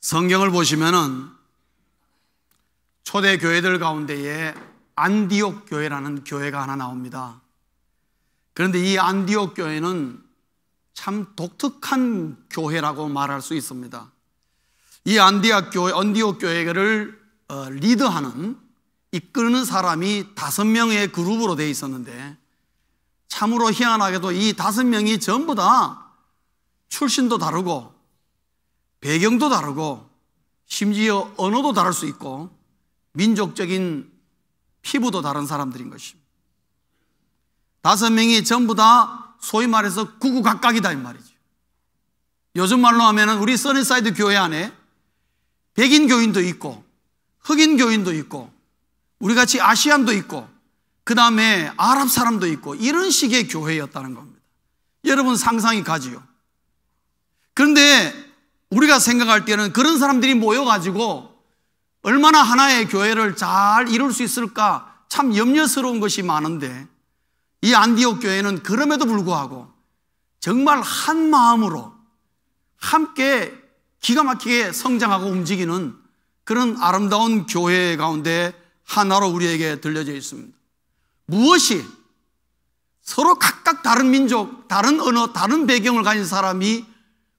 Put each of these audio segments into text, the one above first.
성경을 보시면은 초대 교회들 가운데에 안디옥 교회라는 교회가 하나 나옵니다. 그런데 이 안디옥 교회는 참 독특한 교회라고 말할 수 있습니다. 이 안디옥 교회를 리드하는, 이끄는 사람이 5명의 그룹으로 되어 있었는데, 참으로 희한하게도 이 5명이 전부 다 출신도 다르고 배경도 다르고 심지어 언어도 다를 수 있고 민족적인 피부도 다른 사람들인 것입니다. 5명이 전부 다 소위 말해서 구구각각이다 이 말이죠. 요즘 말로 하면은 우리 써니사이드 교회 안에 백인 교인도 있고 흑인 교인도 있고 우리같이 아시안도 있고 그 다음에 아랍 사람도 있고 이런 식의 교회였다는 겁니다. 여러분 상상이 가지요. 그런데 우리가 생각할 때는 그런 사람들이 모여가지고 얼마나 하나의 교회를 잘 이룰 수 있을까 참 염려스러운 것이 많은데, 이 안디옥 교회는 그럼에도 불구하고 정말 한 마음으로 함께 기가 막히게 성장하고 움직이는 그런 아름다운 교회 가운데 하나로 우리에게 들려져 있습니다. 무엇이 서로 각각 다른 민족, 다른 언어, 다른 배경을 가진 사람이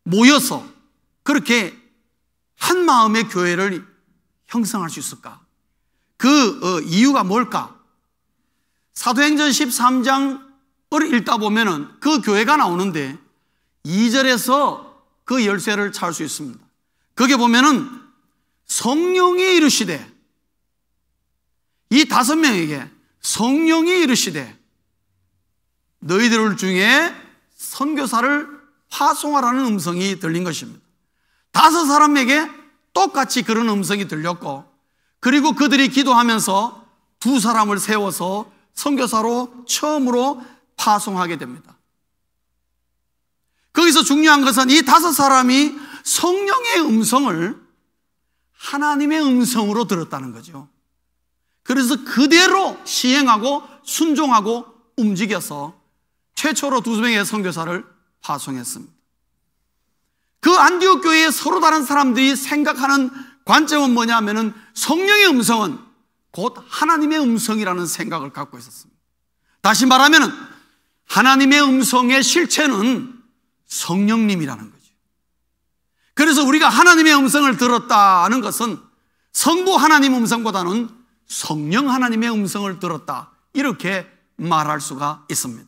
모여서 그렇게 한 마음의 교회를 형성할 수 있을까? 그 이유가 뭘까? 사도행전 13장을 읽다 보면은 그 교회가 나오는데 2절에서 그 열쇠를 찾을 수 있습니다. 거기에 보면은 성령이 이르시되, 이 5명에게 성령이 이르시되 너희들 중에 선교사를 파송하라는 음성이 들린 것입니다. 5 사람에게 똑같이 그런 음성이 들렸고, 그리고 그들이 기도하면서 2 사람을 세워서 선교사로 처음으로 파송하게 됩니다. 거기서 중요한 것은 이 5 사람이 성령의 음성을 하나님의 음성으로 들었다는 거죠. 그래서 그대로 시행하고 순종하고 움직여서 최초로 2명의 선교사를 파송했습니다. 그 안디옥 교회의 서로 다른 사람들이 생각하는 관점은 뭐냐면은 성령의 음성은 곧 하나님의 음성이라는 생각을 갖고 있었습니다. 다시 말하면은 하나님의 음성의 실체는 성령님이라는 거죠. 그래서 우리가 하나님의 음성을 들었다는 것은 성부 하나님 음성보다는 성령 하나님의 음성을 들었다, 이렇게 말할 수가 있습니다.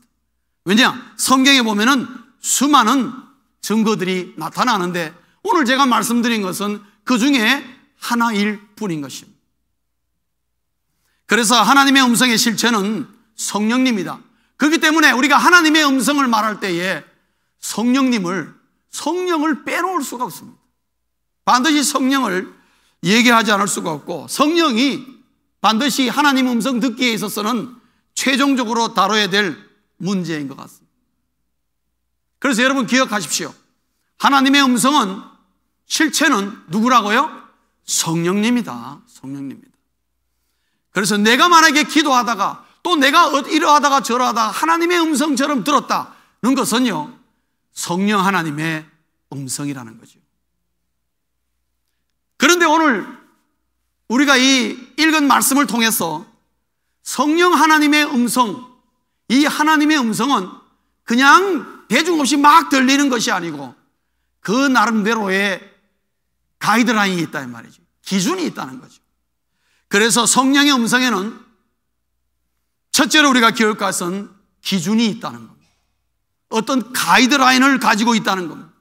왜냐? 성경에 보면은 수많은 증거들이 나타나는데 오늘 제가 말씀드린 것은 그 중에 하나일 뿐인 것입니다. 그래서 하나님의 음성의 실체는 성령님이다. 그렇기 때문에 우리가 하나님의 음성을 말할 때에 성령을 빼놓을 수가 없습니다. 반드시 성령을 얘기하지 않을 수가 없고, 성령이 반드시 하나님 음성 듣기에 있어서는 최종적으로 다뤄야 될 문제인 것 같습니다. 그래서 여러분 기억하십시오. 하나님의 음성은 실체는 누구라고요? 성령님이다. 성령님이다. 그래서 내가 만약에 기도하다가 또 내가 이러하다가 저러하다가 하나님의 음성처럼 들었다는 것은요, 성령 하나님의 음성이라는 거죠. 그런데 오늘 우리가 이 읽은 말씀을 통해서 성령 하나님의 음성, 이 하나님의 음성은 그냥 대중 없이 막 들리는 것이 아니고 그 나름대로의 가이드라인이 있다 이 말이죠. 기준이 있다는 거죠. 그래서 성령의 음성에는 첫째로 우리가 기억할 것은 기준이 있다는 겁니다. 어떤 가이드라인을 가지고 있다는 겁니다.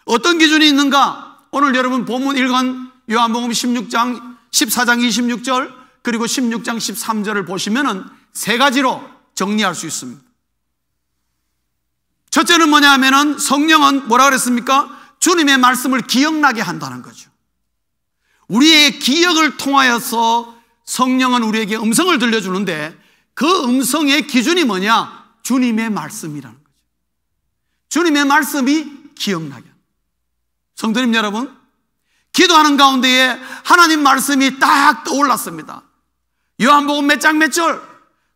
어떤 기준이 있는가? 오늘 여러분 본문 읽은 요한복음 14장 26절 그리고 16장 13절을 보시면은 3가지로 정리할 수 있습니다. 첫째는 뭐냐 하면은 성령은 뭐라 그랬습니까? 주님의 말씀을 기억나게 한다는 거죠. 우리의 기억을 통하여서 성령은 우리에게 음성을 들려주는데 그 음성의 기준이 뭐냐? 주님의 말씀이라는 거죠. 주님의 말씀이 기억나게. 성도님 여러분, 기도하는 가운데에 하나님 말씀이 딱 떠올랐습니다. 요한복음 몇 장 몇 절,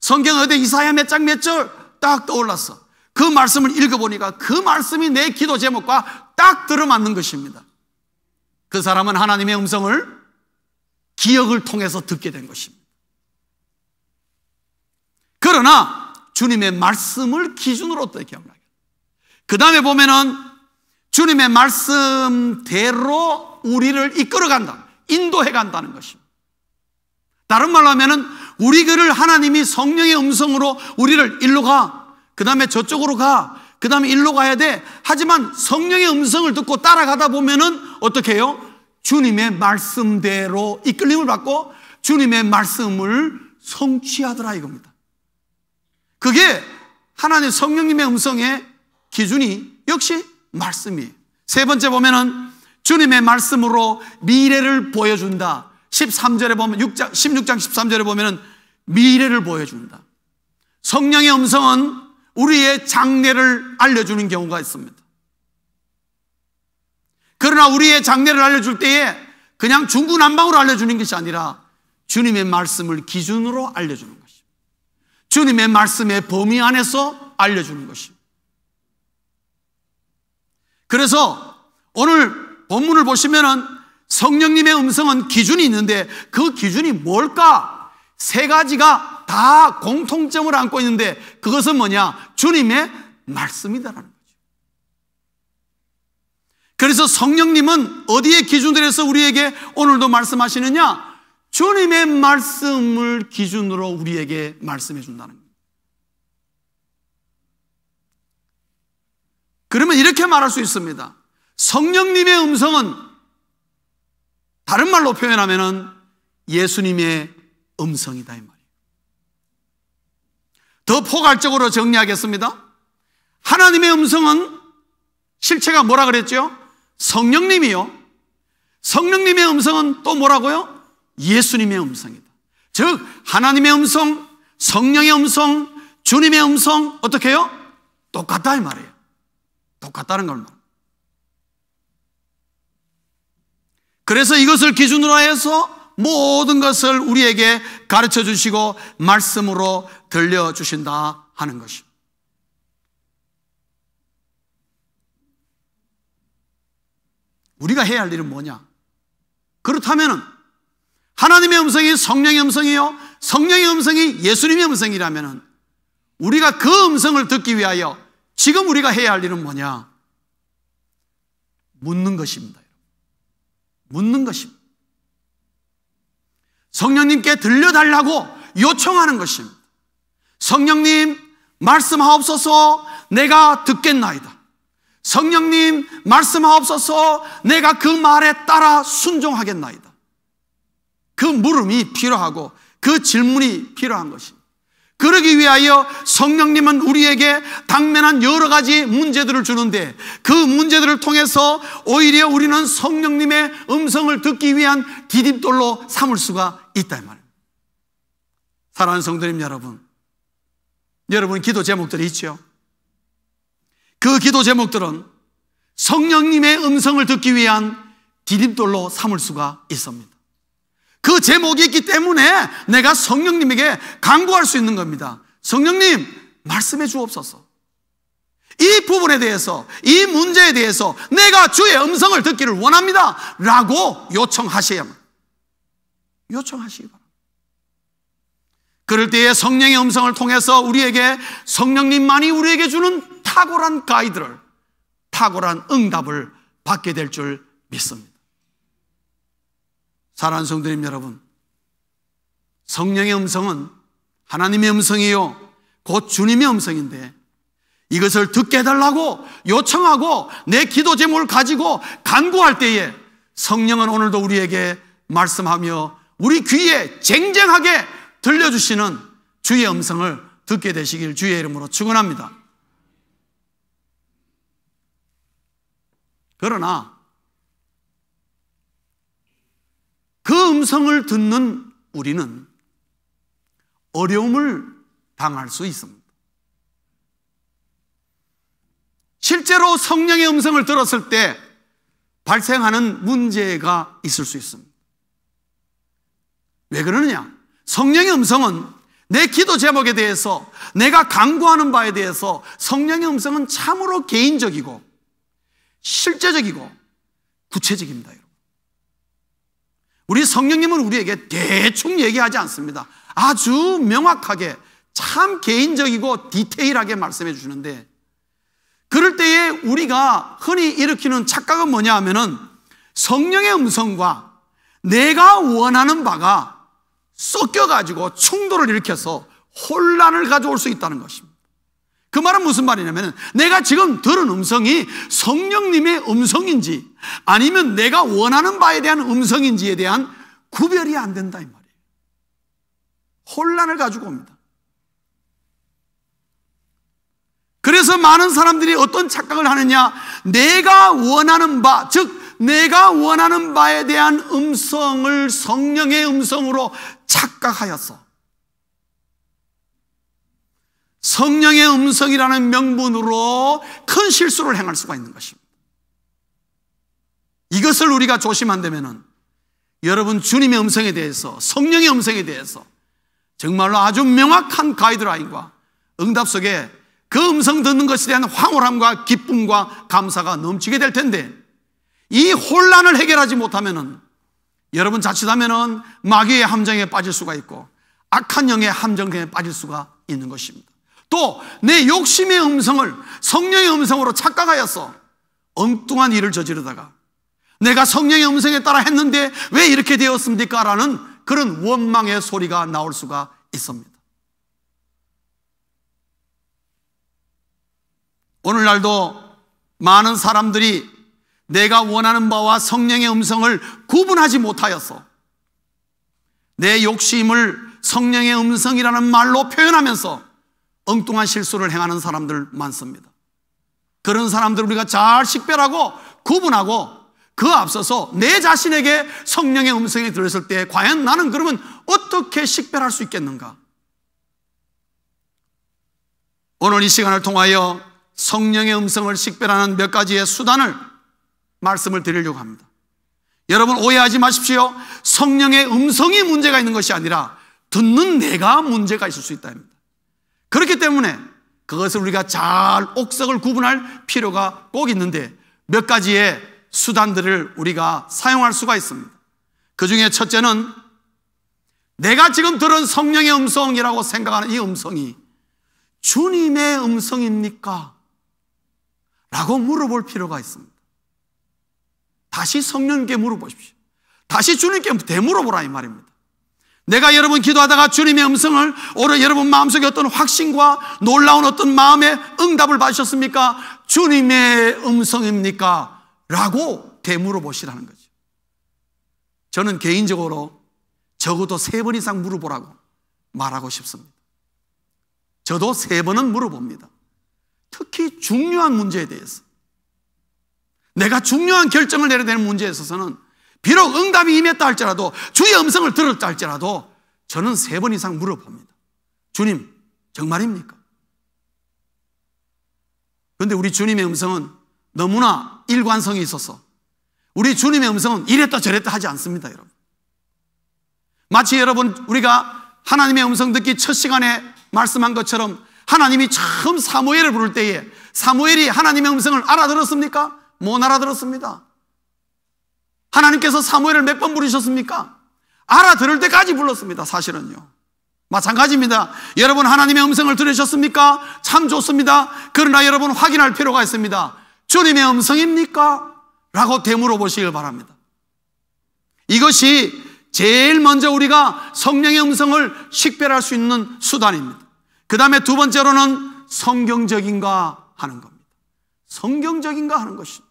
성경 어디 이사야 몇 장 몇 절 딱 떠올랐어. 그 말씀을 읽어보니까 그 말씀이 내 기도 제목과 딱 들어맞는 것입니다. 그 사람은 하나님의 음성을 기억을 통해서 듣게 된 것입니다. 그러나 주님의 말씀을 기준으로 또 기억나게. 그 다음에 보면은 주님의 말씀대로 우리를 이끌어간다, 인도해 간다는 것입니다. 다른 말로 하면은 우리를 하나님이 성령의 음성으로 우리를 일로 가, 그 다음에 저쪽으로 가, 그 다음에 일로 가야 돼. 하지만 성령의 음성을 듣고 따라가다 보면은 어떻게 해요? 주님의 말씀대로 이끌림을 받고 주님의 말씀을 성취하더라 이겁니다. 그게 하나님 성령님의 음성의 기준이 역시 말씀이에요. 세 번째 보면은 주님의 말씀으로 미래를 보여준다. 13절에 보면 16장 13절에 보면은 미래를 보여준다. 성령의 음성은 우리의 장래를 알려주는 경우가 있습니다. 그러나 우리의 장래를 알려줄 때에 그냥 중구난방으로 알려주는 것이 아니라 주님의 말씀을 기준으로 알려주는 것입니다. 주님의 말씀의 범위 안에서 알려주는 것입니다. 그래서 오늘 본문을 보시면은 성령님의 음성은 기준이 있는데 그 기준이 뭘까? 세 가지가 다 공통점을 안고 있는데 그것은 뭐냐? 주님의 말씀이다라는 거죠. 그래서 성령님은 어디에 기준으로 해서 우리에게 오늘도 말씀하시느냐? 주님의 말씀을 기준으로 우리에게 말씀해 준다는 거예요. 그러면 이렇게 말할 수 있습니다. 성령님의 음성은 다른 말로 표현하면은 예수님의 음성이다 이 말이에요. 더 포괄적으로 정리하겠습니다. 하나님의 음성은 실체가 뭐라 그랬죠? 성령님이요. 성령님의 음성은 또 뭐라고요? 예수님의 음성이다. 즉 하나님의 음성, 성령의 음성, 주님의 음성 어떻게 해요? 똑같다 이 말이에요. 똑같다는 걸 말합니다. 그래서 이것을 기준으로 해서 모든 것을 우리에게 가르쳐 주시고 말씀으로 들려주신다 하는 것입니다. 우리가 해야 할 일은 뭐냐? 그렇다면 하나님의 음성이 성령의 음성이요, 성령의 음성이 예수님의 음성이라면 우리가 그 음성을 듣기 위하여 지금 우리가 해야 할 일은 뭐냐? 묻는 것입니다. 묻는 것입니다. 성령님께 들려달라고 요청하는 것입니다. 성령님 말씀하옵소서, 내가 듣겠나이다. 성령님 말씀하옵소서, 내가 그 말에 따라 순종하겠나이다. 그 물음이 필요하고 그 질문이 필요한 것입니다. 그러기 위하여 성령님은 우리에게 당면한 여러 가지 문제들을 주는데 그 문제들을 통해서 오히려 우리는 성령님의 음성을 듣기 위한 디딤돌로 삼을 수가 있다 이 말입니다. 사랑하는 성도님 여러분, 여러분 기도 제목들이 있죠. 그 기도 제목들은 성령님의 음성을 듣기 위한 디딤돌로 삼을 수가 있습니다. 그 제목이 있기 때문에 내가 성령님에게 간구할 수 있는 겁니다. 성령님 말씀해 주옵소서. 이 부분에 대해서, 이 문제에 대해서 내가 주의 음성을 듣기를 원합니다 라고 요청하시기 바랍니다. 그럴 때에 성령의 음성을 통해서 우리에게 성령님만이 우리에게 주는 탁월한 가이드를, 탁월한 응답을 받게 될 줄 믿습니다. 사랑하는 성도님 여러분, 성령의 음성은 하나님의 음성이요 곧 주님의 음성인데 이것을 듣게 해달라고 요청하고 내 기도 제목을 가지고 간구할 때에 성령은 오늘도 우리에게 말씀하며 우리 귀에 쟁쟁하게 들려주시는 주의 음성을 듣게 되시길 주의 이름으로 축원합니다. 그러나 그 음성을 듣는 우리는 어려움을 당할 수 있습니다. 실제로 성령의 음성을 들었을 때 발생하는 문제가 있을 수 있습니다. 왜 그러느냐? 성령의 음성은 내 기도 제목에 대해서, 내가 간구하는 바에 대해서 성령의 음성은 참으로 개인적이고 실제적이고 구체적입니다. 우리 성령님은 우리에게 대충 얘기하지 않습니다. 아주 명확하게 참 개인적이고 디테일하게 말씀해 주시는데, 그럴 때에 우리가 흔히 일으키는 착각은 뭐냐 하면은 성령의 음성과 내가 원하는 바가 섞여가지고 충돌을 일으켜서 혼란을 가져올 수 있다는 것입니다. 그 말은 무슨 말이냐면, 내가 지금 들은 음성이 성령님의 음성인지 아니면 내가 원하는 바에 대한 음성인지에 대한 구별이 안 된다 이 말이에요. 혼란을 가지고 옵니다. 그래서 많은 사람들이 어떤 착각을 하느냐, 내가 원하는 바, 즉 내가 원하는 바에 대한 음성을 성령의 음성으로 착각하였어. 성령의 음성이라는 명분으로 큰 실수를 행할 수가 있는 것입니다. 이것을 우리가 조심한다면 여러분, 주님의 음성에 대해서, 성령의 음성에 대해서 정말로 아주 명확한 가이드라인과 응답 속에 그 음성 듣는 것에 대한 황홀함과 기쁨과 감사가 넘치게 될 텐데, 이 혼란을 해결하지 못하면은 여러분 자칫하면은 마귀의 함정에 빠질 수가 있고 악한 영의 함정에 빠질 수가 있는 것입니다. 또 내 욕심의 음성을 성령의 음성으로 착각하였어 엉뚱한 일을 저지르다가 내가 성령의 음성에 따라 했는데 왜 이렇게 되었습니까? 라는 그런 원망의 소리가 나올 수가 있습니다. 오늘날도 많은 사람들이 내가 원하는 바와 성령의 음성을 구분하지 못하여서 내 욕심을 성령의 음성이라는 말로 표현하면서 엉뚱한 실수를 행하는 사람들 많습니다. 그런 사람들 우리가 잘 식별하고 구분하고 그 앞서서 내 자신에게 성령의 음성이 들었을 때 과연 나는 그러면 어떻게 식별할 수 있겠는가? 오늘 이 시간을 통하여 성령의 음성을 식별하는 몇 가지의 수단을 말씀을 드리려고 합니다. 여러분 오해하지 마십시오. 성령의 음성이 문제가 있는 것이 아니라 듣는 내가 문제가 있을 수 있다입니다. 그렇기 때문에 그것을 우리가 잘 옥석을 구분할 필요가 꼭 있는데 몇 가지의 수단들을 우리가 사용할 수가 있습니다. 그 중에 첫째는 내가 지금 들은 성령의 음성이라고 생각하는 이 음성이 주님의 음성입니까? 라고 물어볼 필요가 있습니다. 다시 성령님께 물어보십시오. 다시 주님께 되물어보라 이 말입니다. 내가 여러분 기도하다가 주님의 음성을 오늘 여러분 마음속에 어떤 확신과 놀라운 어떤 마음의 응답을 받으셨습니까? 주님의 음성입니까? 라고 되물어보시라는 거죠. 저는 개인적으로 적어도 3번 이상 물어보라고 말하고 싶습니다. 저도 3번은 물어봅니다. 특히 중요한 문제에 대해서, 내가 중요한 결정을 내려야 되는 문제에 있어서는 비록 응답이 임했다 할지라도 주의 음성을 들었다 할지라도 저는 3번 이상 물어봅니다. 주님 정말입니까? 그런데 우리 주님의 음성은 너무나 일관성이 있어서 우리 주님의 음성은 이랬다 저랬다 하지 않습니다. 여러분, 마치 여러분 우리가 하나님의 음성 듣기 첫 시간에 말씀한 것처럼 하나님이 처음 사무엘을 부를 때에 사무엘이 하나님의 음성을 알아들었습니까? 못 알아들었습니다. 하나님께서 사무엘을 몇 번 부르셨습니까? 알아들을 때까지 불렀습니다. 사실은요. 마찬가지입니다. 여러분 하나님의 음성을 들으셨습니까? 참 좋습니다. 그러나 여러분 확인할 필요가 있습니다. 주님의 음성입니까? 라고 되물어보시길 바랍니다. 이것이 제일 먼저 우리가 성령의 음성을 식별할 수 있는 수단입니다. 그 다음에 두 번째로는 성경적인가 하는 겁니다. 성경적인가 하는 것입니다.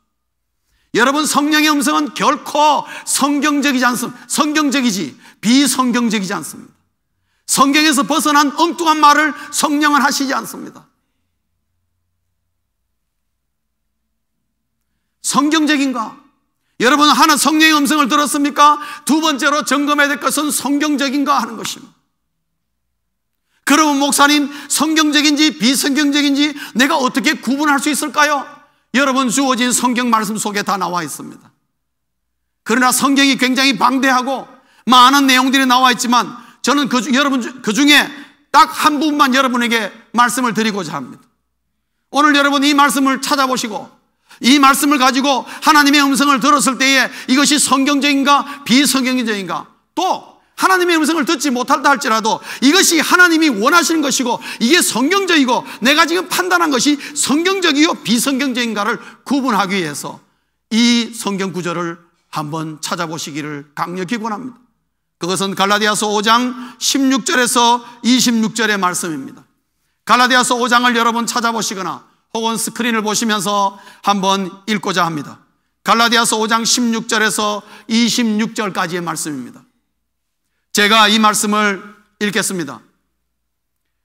여러분 성령의 음성은 결코 성경적이지 않습니다. 성경적이지 비성경적이지 않습니다. 성경에서 벗어난 엉뚱한 말을 성령은 하시지 않습니다. 성경적인가? 여러분 하나 성령의 음성을 들었습니까? 두 번째로 점검해야 될 것은 성경적인가 하는 것입니다. 그러면 목사님 성경적인지 비성경적인지 내가 어떻게 구분할 수 있을까요? 여러분 주어진 성경 말씀 속에 다 나와 있습니다. 그러나 성경이 굉장히 방대하고 많은 내용들이 나와 있지만 저는 여러분 그 중에 딱 한 부분만 여러분에게 말씀을 드리고자 합니다. 오늘 여러분 이 말씀을 찾아보시고 이 말씀을 가지고 하나님의 음성을 들었을 때에 이것이 성경적인가 비성경적인가, 또 하나님의 음성을 듣지 못한다 할지라도 이것이 하나님이 원하시는 것이고 이게 성경적이고 내가 지금 판단한 것이 성경적이요 비성경적인가를 구분하기 위해서 이 성경 구절을 한번 찾아보시기를 강력히 권합니다. 그것은 갈라디아서 5장 16절에서 26절의 말씀입니다. 갈라디아서 5장을 여러분 찾아보시거나 혹은 스크린을 보시면서 한번 읽고자 합니다. 갈라디아서 5장 16절에서 26절까지의 말씀입니다. 제가 이 말씀을 읽겠습니다.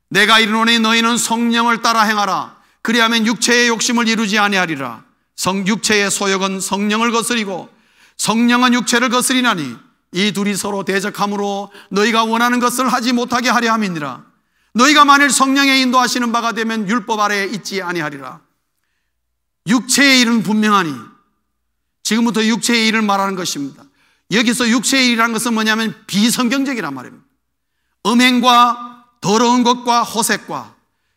내가 이르노니 너희는 성령을 따라 행하라. 그리하면 육체의 욕심을 이루지 아니하리라. 육체의 소욕은 성령을 거스리고 성령은 육체를 거스리나니 이 둘이 서로 대적함으로 너희가 원하는 것을 하지 못하게 하려 함이니라. 너희가 만일 성령의 인도하시는 바가 되면 율법 아래에 있지 아니하리라. 육체의 일은 분명하니, 지금부터 육체의 일을 말하는 것입니다. 여기서 육체의 일이라는 것은 뭐냐면 비성경적이란 말입니다. 음행과 더러운 것과 호색과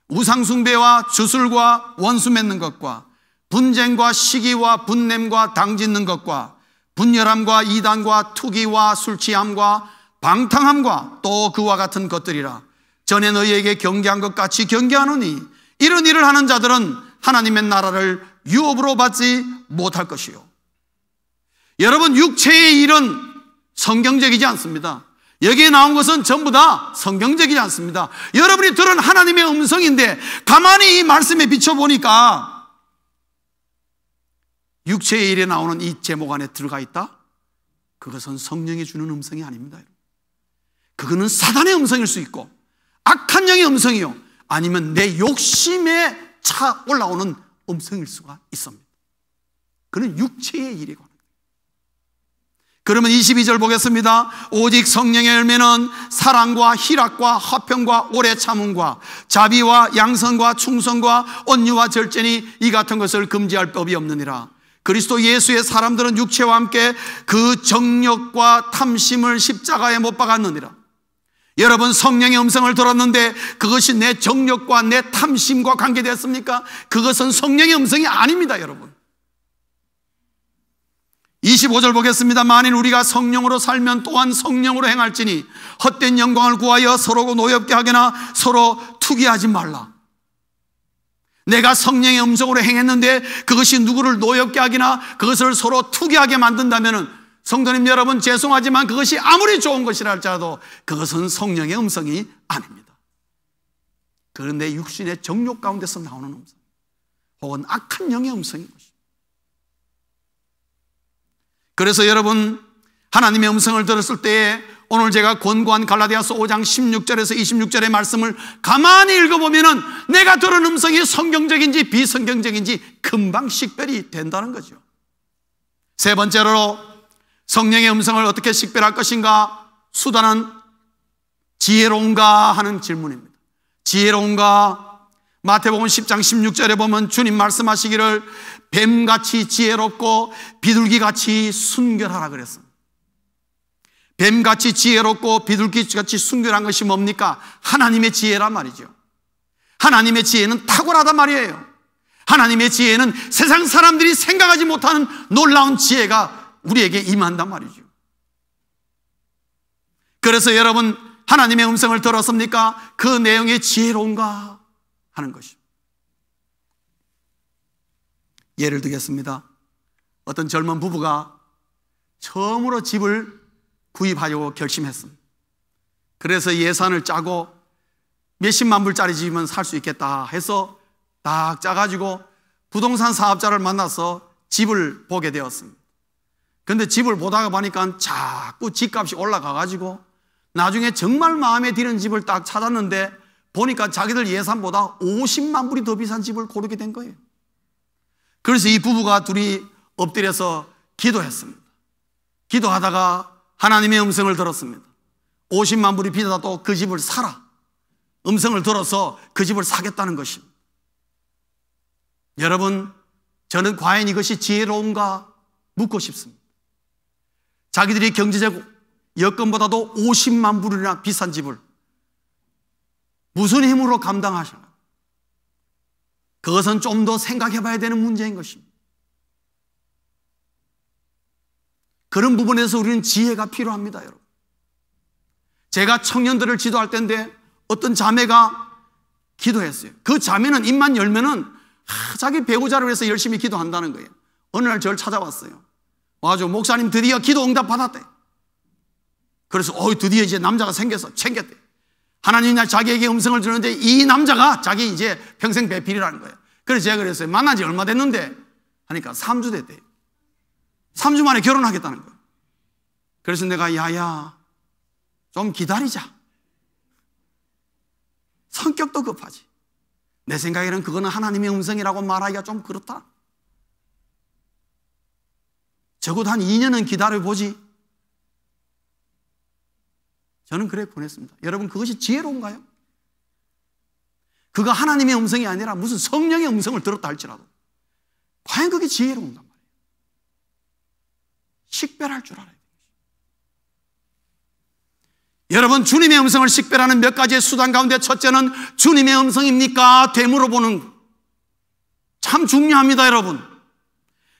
우상숭배와 주술과 원수 맺는 것과 분쟁과 시기와 분냄과 당짓는 것과 분열함과 이단과 투기와 술취함과 방탕함과 또 그와 같은 것들이라. 전에 너희에게 경계한 것 같이 경계하노니 이런 일을 하는 자들은 하나님의 나라를 유업으로 받지 못할 것이요. 여러분, 육체의 일은 성경적이지 않습니다. 여기에 나온 것은 전부 다 성경적이지 않습니다. 여러분이 들은 하나님의 음성인데 가만히 이 말씀에 비춰보니까 육체의 일에 나오는 이 제목 안에 들어가 있다? 그것은 성령이 주는 음성이 아닙니다. 그거는 사단의 음성일 수 있고 악한 영의 음성이요, 아니면 내 욕심에 차 올라오는 음성일 수가 있습니다. 그는 육체의 일이고. 그러면 22절 보겠습니다. 오직 성령의 열매는 사랑과 희락과 화평과 오래 참음과 자비와 양선과 충성과 온유와 절제니 이 같은 것을 금지할 법이 없느니라. 그리스도 예수의 사람들은 육체와 함께 그 정욕과 탐심을 십자가에 못 박았느니라. 여러분, 성령의 음성을 들었는데 그것이 내 정욕과 내 탐심과 관계됐습니까? 그것은 성령의 음성이 아닙니다, 여러분. 25절 보겠습니다. 만일 우리가 성령으로 살면 또한 성령으로 행할지니 헛된 영광을 구하여 서로 노엽게 하거나 서로 투기하지 말라. 내가 성령의 음성으로 행했는데 그것이 누구를 노엽게 하거나 그것을 서로 투기하게 만든다면, 성도님 여러분, 죄송하지만 그것이 아무리 좋은 것이라 할지라도 그것은 성령의 음성이 아닙니다. 그건 내 육신의 정욕 가운데서 나오는 음성, 혹은 악한 영의 음성인 것입니다. 그래서 여러분, 하나님의 음성을 들었을 때에 오늘 제가 권고한 갈라디아서 5장 16절에서 26절의 말씀을 가만히 읽어보면 내가 들은 음성이 성경적인지 비성경적인지 금방 식별이 된다는 거죠. 세 번째로 성령의 음성을 어떻게 식별할 것인가? 수단은 지혜로운가 하는 질문입니다. 지혜로운가? 마태복음 10장 16절에 보면 주님 말씀하시기를 뱀같이 지혜롭고 비둘기같이 순결하라 그랬습니다. 뱀같이 지혜롭고 비둘기같이 순결한 것이 뭡니까? 하나님의 지혜란 말이죠. 하나님의 지혜는 탁월하단 말이에요. 하나님의 지혜는 세상 사람들이 생각하지 못하는 놀라운 지혜가 우리에게 임한단 말이죠. 그래서 여러분, 하나님의 음성을 들었습니까? 그 내용이 지혜로운가 하는 것입니다. 예를 들겠습니다. 어떤 젊은 부부가 처음으로 집을 구입하려고 결심했습니다. 그래서 예산을 짜고 몇십만 불짜리 집이면 살 수 있겠다 해서 딱 짜가지고 부동산 사업자를 만나서 집을 보게 되었습니다. 그런데 집을 보다가 보니까 자꾸 집값이 올라가가지고 나중에 정말 마음에 드는 집을 딱 찾았는데 보니까 자기들 예산보다 50만 불이 더 비싼 집을 고르게 된 거예요. 그래서 이 부부가 둘이 엎드려서 기도했습니다. 기도하다가 하나님의 음성을 들었습니다. 50만 불이 비싸도 그 집을 사라. 음성을 들어서 그 집을 사겠다는 것입니다. 여러분, 저는 과연 이것이 지혜로운가 묻고 싶습니다. 자기들이 경제적 여건보다도 50만 불이나 비싼 집을 무슨 힘으로 감당하시나? 그것은 좀 더 생각해 봐야 되는 문제인 것입니다. 그런 부분에서 우리는 지혜가 필요합니다, 여러분. 제가 청년들을 지도할 때인데 어떤 자매가 기도했어요. 그 자매는 입만 열면은 자기 배우자를 위해서 열심히 기도한다는 거예요. 어느 날 저를 찾아왔어요. 와가지고 목사님 드디어 기도 응답 받았대. 그래서 드디어 이제 남자가 챙겼대. 하나님이 자기에게 음성을 주는데 이 남자가 자기 이제 평생 배필이라는 거예요. 그래서 제가 그랬어요. 만난 지 얼마 됐는데 하니까 3주 됐대요. 3주 만에 결혼하겠다는 거예요. 그래서 내가 야야 좀 기다리자. 성격도 급하지. 내 생각에는 그거는 하나님의 음성이라고 말하기가 좀 그렇다. 적어도 한 2년은 기다려보지. 저는 그래 보냈습니다. 여러분, 그것이 지혜로운가요? 그가 하나님의 음성이 아니라 무슨 성령의 음성을 들었다 할지라도 과연 그게 지혜로운가 말이에요. 식별할 줄 알아야 돼요. 여러분, 주님의 음성을 식별하는 몇 가지의 수단 가운데 첫째는 주님의 음성입니까? 되물어보는, 참 중요합니다, 여러분.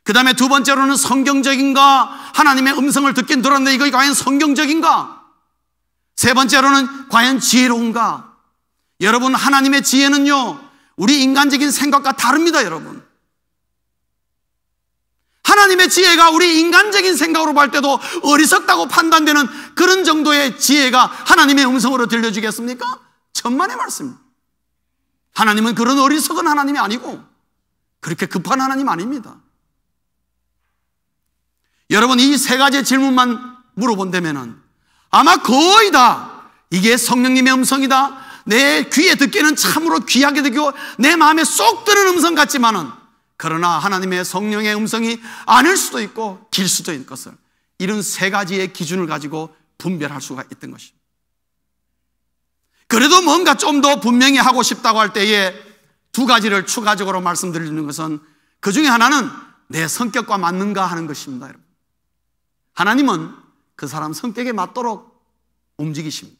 그 다음에 두 번째로는 성경적인가? 하나님의 음성을 듣긴 들었는데 이거 과연 성경적인가? 세 번째로는 과연 지혜로운가? 여러분, 하나님의 지혜는요, 우리 인간적인 생각과 다릅니다, 여러분. 하나님의 지혜가 우리 인간적인 생각으로 볼 때도 어리석다고 판단되는 그런 정도의 지혜가 하나님의 음성으로 들려주겠습니까? 천만의 말씀입니다. 하나님은 그런 어리석은 하나님이 아니고 그렇게 급한 하나님 아닙니다. 여러분, 이 세 가지 질문만 물어본다면 아마 거의 다 이게 성령님의 음성이다, 내 귀에 듣기는 참으로 귀하게 듣고 내 마음에 쏙 드는 음성 같지만은 그러나 하나님의 성령의 음성이 아닐 수도 있고 길 수도 있는 것을, 이런 세 가지의 기준을 가지고 분별할 수가 있던 것입니다. 그래도 뭔가 좀 더 분명히 하고 싶다고 할 때에 두 가지를 추가적으로 말씀드리는 것은, 그 중에 하나는 내 성격과 맞는가 하는 것입니다, 여러분. 하나님은 그 사람 성격에 맞도록 움직이십니다.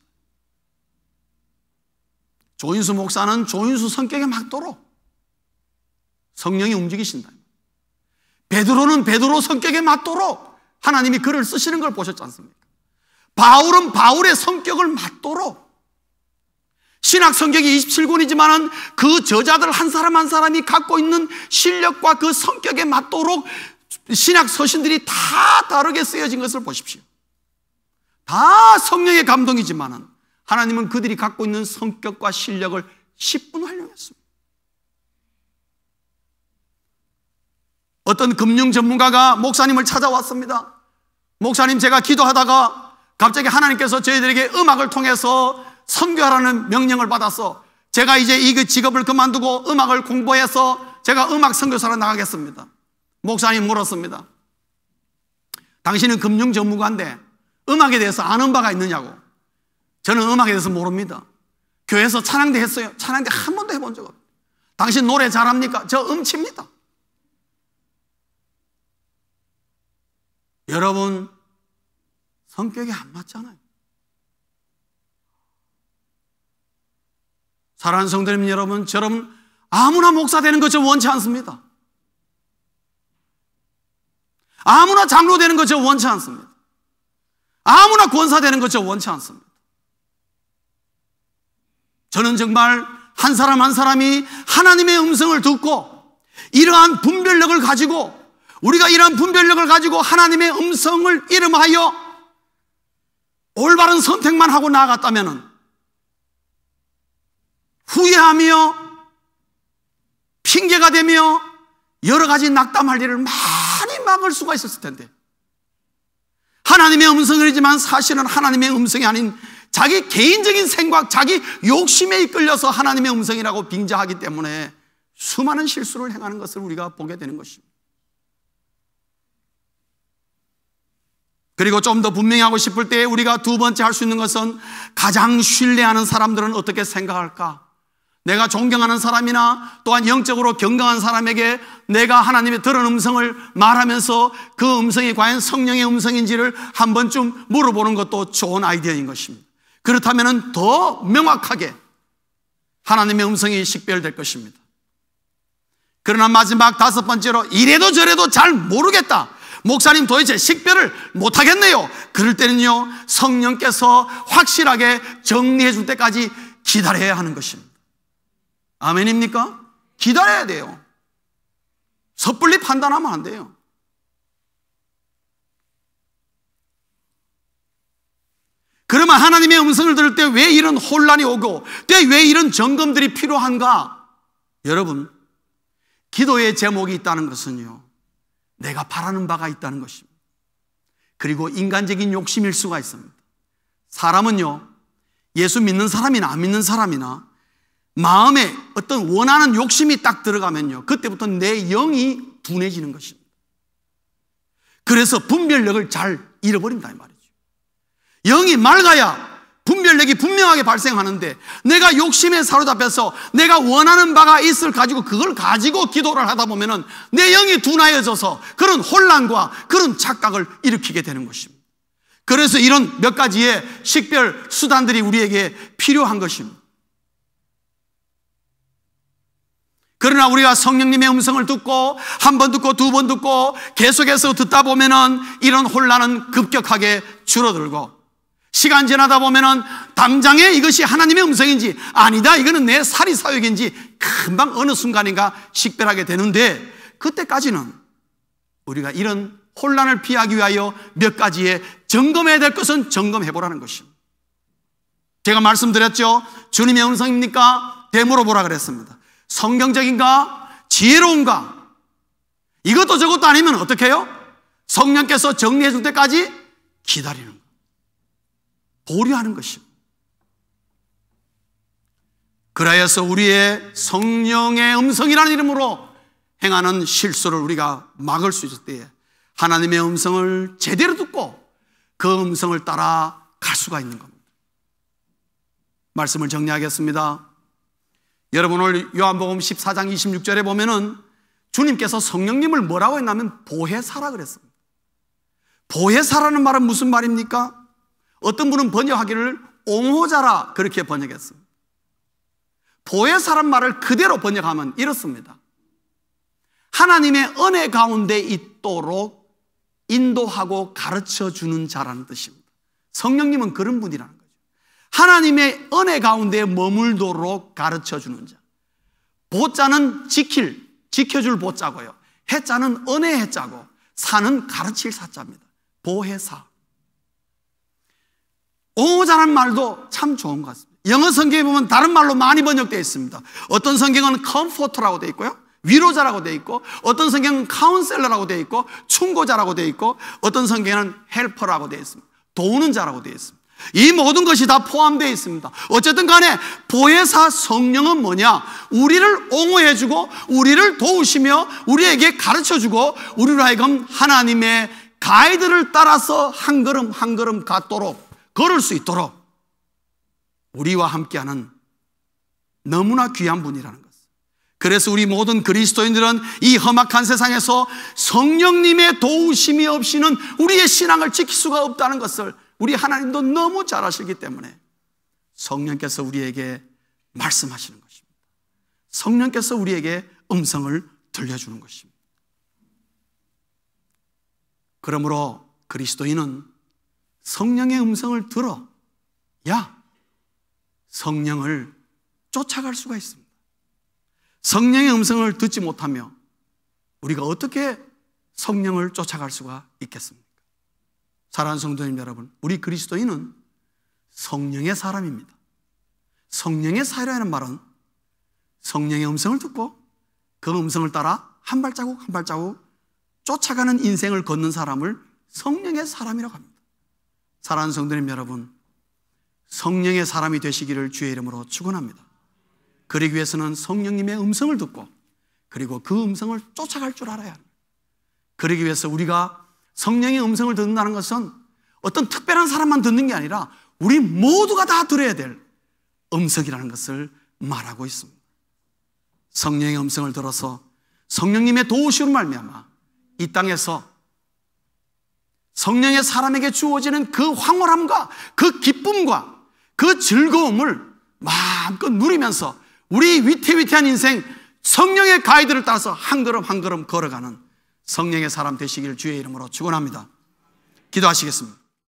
조인수 목사는 조인수 성격에 맞도록 성령이 움직이신다. 베드로는 베드로 성격에 맞도록 하나님이 그를 쓰시는 걸 보셨지 않습니까? 바울은 바울의 성격을 맞도록, 신약 성경이 27권이지만 그 저자들 한 사람 한 사람이 갖고 있는 실력과 그 성격에 맞도록 신약 서신들이 다 다르게 쓰여진 것을 보십시오. 다 성령의 감동이지만 하나님은 그들이 갖고 있는 성격과 실력을 10분 활용했습니다. 어떤 금융 전문가가 목사님을 찾아왔습니다. 목사님, 제가 기도하다가 갑자기 하나님께서 저희들에게 음악을 통해서 선교하라는 명령을 받아서 제가 이제 이 직업을 그만두고 음악을 공부해서 제가 음악 선교사로 나가겠습니다. 목사님 물었습니다. 당신은 금융 전문가인데 음악에 대해서 아는 바가 있느냐고. 저는 음악에 대해서 모릅니다. 교회에서 찬양대 했어요. 찬양대 한 번도 해본 적 없어요. 당신 노래 잘합니까? 저 음치입니다. 여러분, 성격이 안 맞잖아요. 사랑하는 성도님 여러분, 저러분 아무나 목사 되는 거 저 원치 않습니다. 아무나 장로 되는 거 저 원치 않습니다. 아무나 권사 되는 거 저 원치 않습니다. 저는 정말 한 사람 한 사람이 하나님의 음성을 듣고 이러한 분별력을 가지고, 우리가 이러한 분별력을 가지고 하나님의 음성을 이름하여 올바른 선택만 하고 나아갔다면 후회하며 핑계가 되며 여러 가지 낙담할 일을 많이 막을 수가 있었을 텐데, 하나님의 음성이지만 사실은 하나님의 음성이 아닌 자기 개인적인 생각, 자기 욕심에 이끌려서 하나님의 음성이라고 빙자하기 때문에 수많은 실수를 행하는 것을 우리가 보게 되는 것입니다. 그리고 좀 더 분명히 하고 싶을 때 우리가 두 번째 할 수 있는 것은, 가장 신뢰하는 사람들은 어떻게 생각할까? 내가 존경하는 사람이나 또한 영적으로 경건한 사람에게 내가 하나님의 들은 음성을 말하면서 그 음성이 과연 성령의 음성인지를 한 번쯤 물어보는 것도 좋은 아이디어인 것입니다. 그렇다면 더 명확하게 하나님의 음성이 식별될 것입니다. 그러나 마지막 다섯 번째로, 이래도 저래도 잘 모르겠다, 목사님 도대체 식별을 못하겠네요. 그럴 때는요, 성령께서 확실하게 정리해 줄 때까지 기다려야 하는 것입니다. 아멘입니까? 기다려야 돼요. 섣불리 판단하면 안 돼요. 그러면 하나님의 음성을 들을 때 왜 이런 혼란이 오고 왜 이런 점검들이 필요한가? 여러분, 기도의 제목이 있다는 것은요, 내가 바라는 바가 있다는 것입니다. 그리고 인간적인 욕심일 수가 있습니다. 사람은요, 예수 믿는 사람이나 안 믿는 사람이나 마음에 어떤 원하는 욕심이 딱 들어가면요, 그때부터 내 영이 둔해지는 것입니다. 그래서 분별력을 잘 잃어버린다 이 말이죠. 영이 맑아야 분별력이 분명하게 발생하는데, 내가 욕심에 사로잡혀서 내가 원하는 바가 있을 가지고 그걸 가지고 기도를 하다 보면은 내 영이 둔하여져서 그런 혼란과 그런 착각을 일으키게 되는 것입니다. 그래서 이런 몇 가지의 식별 수단들이 우리에게 필요한 것입니다. 그러나 우리가 성령님의 음성을 듣고 한 번 듣고 두 번 듣고 계속해서 듣다 보면은 이런 혼란은 급격하게 줄어들고, 시간 지나다 보면은 당장에 이것이 하나님의 음성인지 아니다, 이거는 내 사리사욕인지 금방 어느 순간인가 식별하게 되는데, 그때까지는 우리가 이런 혼란을 피하기 위하여 몇 가지의 점검해야 될 것은 점검해 보라는 것입니다. 제가 말씀드렸죠. 주님의 음성입니까? 되물어보라 그랬습니다. 성경적인가? 지혜로운가? 이것도 저것도 아니면 어떻게 해요? 성령께서 정리해 줄 때까지 기다리는 것, 보류하는 것입니다. 그래서 우리의 성령의 음성이라는 이름으로 행하는 실수를 우리가 막을 수 있을 때에 하나님의 음성을 제대로 듣고 그 음성을 따라 갈 수가 있는 겁니다. 말씀을 정리하겠습니다. 여러분, 오늘 요한복음 14장 26절에 보면은 주님께서 성령님을 뭐라고 했냐면 보혜사라 그랬습니다. 보혜사라는 말은 무슨 말입니까? 어떤 분은 번역하기를 옹호자라 그렇게 번역했습니다. 보혜사란 말을 그대로 번역하면 이렇습니다. 하나님의 은혜 가운데 있도록 인도하고 가르쳐주는 자라는 뜻입니다. 성령님은 그런 분이라는 거죠. 하나님의 은혜 가운데 머물도록 가르쳐주는 자. 보자는 지켜줄 보자고요. 해자는 은혜 해자고, 사는 가르칠 사자입니다. 보혜사. 옹호자라는 말도 참 좋은 것 같습니다. 영어 성경에 보면 다른 말로 많이 번역되어 있습니다. 어떤 성경은 컴포터라고 되어 있고요, 위로자라고 되어 있고, 어떤 성경은 카운셀러라고 되어 있고, 충고자라고 되어 있고, 어떤 성경은 헬퍼라고 되어 있습니다. 도우는 자라고 되어 있습니다. 이 모든 것이 다 포함되어 있습니다. 어쨌든 간에 보혜사 성령은 뭐냐? 우리를 옹호해주고 우리를 도우시며 우리에게 가르쳐주고 우리로 하여금 하나님의 가이드를 따라서 한 걸음 한 걸음 걸을 수 있도록 우리와 함께하는 너무나 귀한 분이라는 것. 그래서 우리 모든 그리스도인들은 이 험악한 세상에서 성령님의 도우심이 없이는 우리의 신앙을 지킬 수가 없다는 것을 우리 하나님도 너무 잘 아시기 때문에 성령께서 우리에게 말씀하시는 것입니다. 성령께서 우리에게 음성을 들려주는 것입니다. 그러므로 그리스도인은 성령의 음성을 들어야 성령을 쫓아갈 수가 있습니다. 성령의 음성을 듣지 못하며 우리가 어떻게 성령을 쫓아갈 수가 있겠습니까? 사랑하는 성도님 여러분, 우리 그리스도인은 성령의 사람입니다. 성령의 사람이라는 말은 성령의 음성을 듣고 그 음성을 따라 한 발자국 한 발자국 쫓아가는 인생을 걷는 사람을 성령의 사람이라고 합니다. 사랑하는 성도님 여러분, 성령의 사람이 되시기를 주의 이름으로 축원합니다. 그러기 위해서는 성령님의 음성을 듣고 그리고 그 음성을 쫓아갈 줄 알아야 합니다. 그러기 위해서 우리가 성령의 음성을 듣는다는 것은 어떤 특별한 사람만 듣는 게 아니라 우리 모두가 다 들어야 될 음성이라는 것을 말하고 있습니다. 성령의 음성을 들어서 성령님의 도우심으로 말미암아 이 땅에서 성령의 사람에게 주어지는 그 황홀함과 그 기쁨과 그 즐거움을 마음껏 누리면서 우리 위태위태한 인생 성령의 가이드를 따라서 한 걸음 한 걸음 걸어가는 성령의 사람 되시길 주의 이름으로 축원합니다. 기도하시겠습니다.